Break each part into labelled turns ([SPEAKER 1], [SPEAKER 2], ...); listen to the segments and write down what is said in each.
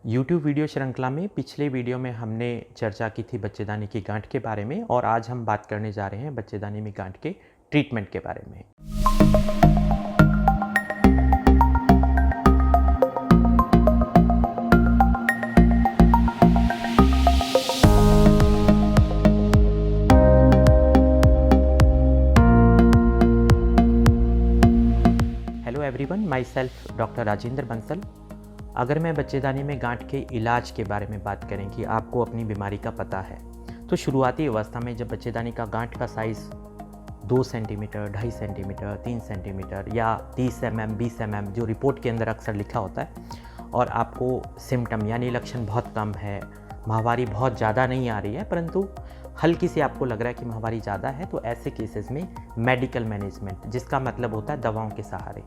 [SPEAKER 1] YouTube video श्रृंखला में पिछले वीडियो में हमने चर्चा की थी बच्चेदानी की गांठ के बारे में और आज हम बात करने जा रहे हैं बच्चेदानी में गांठ के ट्रीटमेंट के बारे में। Hello everyone, my self doctor Rajendra Bansal. अगर मैं बच्चेदानी में गांठ के इलाज के बारे में बात करें कि आपको अपनी बीमारी का पता है, तो शुरुआती अवस्था में जब बच्चेदानी का गांठ का साइज़ 2 सेंटीमीटर, 2.5 सेंटीमीटर, 3 सेंटीमीटर या 30 mm, 20 mm जो रिपोर्ट के अंदर अक्सर लिखा होता है और आपको सिम्टम यानी लक्षण बहुत कम है, माहवारी बहुत ज़्यादा नहीं आ रही है परंतु हल्की सी आपको लग रहा है कि माहवारी ज़्यादा है, तो ऐसे केसेस में मेडिकल मैनेजमेंट, जिसका मतलब होता है दवाओं के सहारे,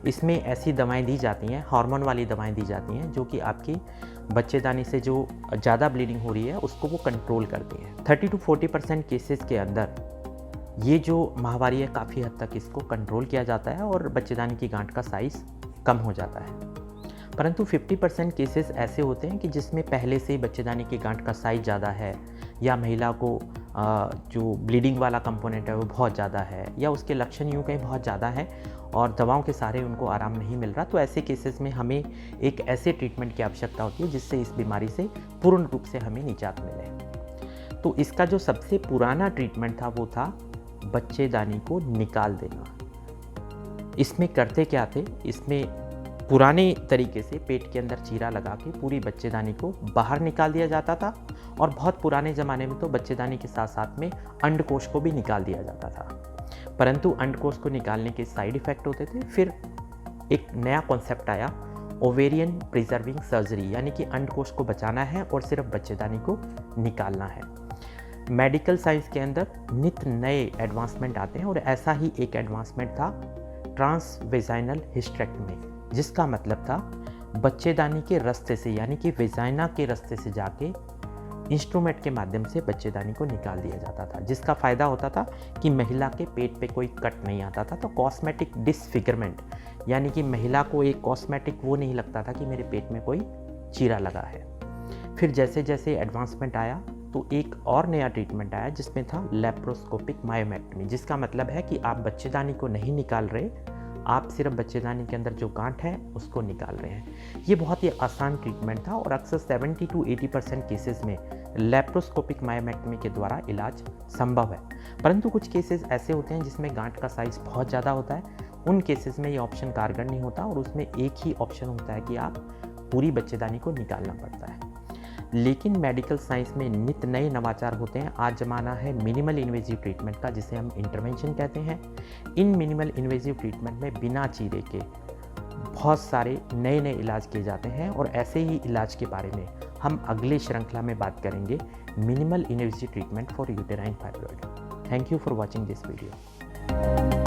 [SPEAKER 1] इसमें ऐसी दवाएं दी जाती हैं, हार्मोन वाली दवाएं दी जाती हैं जो कि आपकी बच्चेदानी से जो ज़्यादा ब्लीडिंग हो रही है उसको वो कंट्रोल करती हैं। 30 to 40% केसेस के अंदर ये जो माहवारी है काफ़ी हद तक इसको कंट्रोल किया जाता है और बच्चेदानी की गांठ का साइज़ कम हो जाता है। परंतु 50% केसेस ऐसे होते हैं कि जिसमें पहले से ही बच्चेदानी की गांठ का साइज़ ज़्यादा है या महिला को जो ब्लीडिंग वाला कंपोनेंट है वो बहुत ज़्यादा है या उसके लक्षण यूँ कहीं बहुत ज़्यादा है और दवाओं के सहारे उनको आराम नहीं मिल रहा, तो ऐसे केसेस में हमें एक ऐसे ट्रीटमेंट की आवश्यकता होती है जिससे इस बीमारी से पूर्ण रूप से हमें निजात मिले। तो इसका जो सबसे पुराना ट्रीटमेंट था वो था बच्चेदानी को निकाल देना। इसमें करते क्या थे, इसमें पुराने तरीके से पेट के अंदर चीरा लगा के पूरी बच्चेदानी को बाहर निकाल दिया जाता था और बहुत पुराने ज़माने में तो बच्चेदानी के साथ साथ में अंडकोश को भी निकाल दिया जाता था, परंतु अंडकोश को निकालने के साइड इफ़ेक्ट होते थे। फिर एक नया कॉन्सेप्ट आया, ओवेरियन प्रिजर्विंग सर्जरी, यानी कि अंडकोश को बचाना है और सिर्फ बच्चेदानी को निकालना है। मेडिकल साइंस के अंदर नित्य नए एडवांसमेंट आते हैं और ऐसा ही एक एडवांसमेंट था ट्रांसवेजाइनल हिस्टेरेक्टमी, जिसका मतलब था बच्चेदानी के रास्ते से यानी कि वेजाइना के रास्ते से जाके इंस्ट्रूमेंट के माध्यम से बच्चेदानी को निकाल दिया जाता था, जिसका फ़ायदा होता था कि महिला के पेट पे कोई कट नहीं आता था। तो कॉस्मेटिक डिसफिगरमेंट यानी कि महिला को एक कॉस्मेटिक वो नहीं लगता था कि मेरे पेट में कोई चीरा लगा है। फिर जैसे जैसे एडवांसमेंट आया तो एक और नया ट्रीटमेंट आया जिसमें था लेप्रोस्कोपिक मायोमेक्टमी, जिसका मतलब है कि आप बच्चेदानी को नहीं निकाल रहे, आप सिर्फ बच्चेदानी के अंदर जो गांठ है उसको निकाल रहे हैं। ये बहुत ही आसान ट्रीटमेंट था और अक्सर 70 to 80% केसेस में लेप्रोस्कोपिक मायोमेक्टमी के द्वारा इलाज संभव है। परंतु कुछ केसेस ऐसे होते हैं जिसमें गांठ का साइज़ बहुत ज़्यादा होता है, उन केसेस में ये ऑप्शन कारगर नहीं होता और उसमें एक ही ऑप्शन होता है कि आप पूरी बच्चेदानी को निकालना पड़ता है। लेकिन मेडिकल साइंस में नित्य नए नवाचार होते हैं। आज ज़माना है मिनिमल इन्वेजिव ट्रीटमेंट का, जिसे हम इंटरवेंशन कहते हैं। इन मिनिमल इन्वेजिव ट्रीटमेंट में बिना चीरे के बहुत सारे नए नए इलाज किए जाते हैं और ऐसे ही इलाज के बारे में हम अगले श्रृंखला में बात करेंगे, minimal invasive treatment for uterine fibroid. Thank you for watching this video.